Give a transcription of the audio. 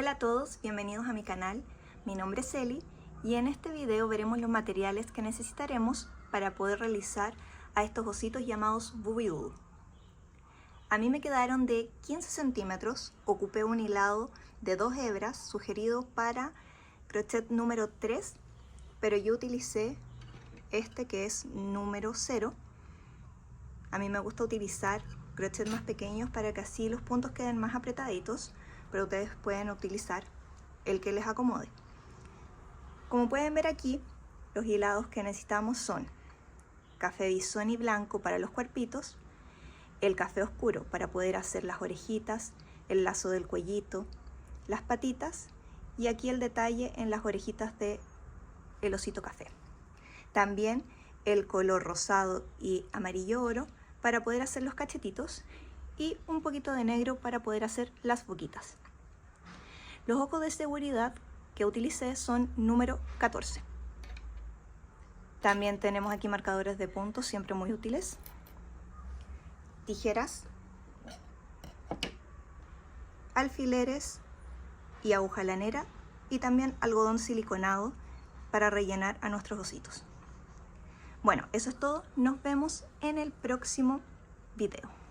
Hola a todos, bienvenidos a mi canal. Mi nombre es Eli y en este video veremos los materiales que necesitaremos para poder realizar a estos ositos llamados Booby Doll. A mí me quedaron de 15 centímetros, ocupé un hilado de 2 hebras sugerido para crochet número 3, pero yo utilicé este que es número 0. A mí me gusta utilizar crochet más pequeños para que así los puntos queden más apretaditos, pero ustedes pueden utilizar el que les acomode. Como pueden ver aquí, los hilados que necesitamos son café bisoni blanco para los cuerpitos, el café oscuro para poder hacer las orejitas, el lazo del cuellito, las patitas y aquí el detalle en las orejitas de el osito café. También el color rosado y amarillo oro para poder hacer los cachetitos y un poquito de negro para poder hacer las boquitas. Los ojos de seguridad que utilicé son número 14. También tenemos aquí marcadores de puntos, siempre muy útiles, tijeras, alfileres y aguja lanera y también algodón siliconado para rellenar a nuestros ositos. Bueno, eso es todo. Nos vemos en el próximo video.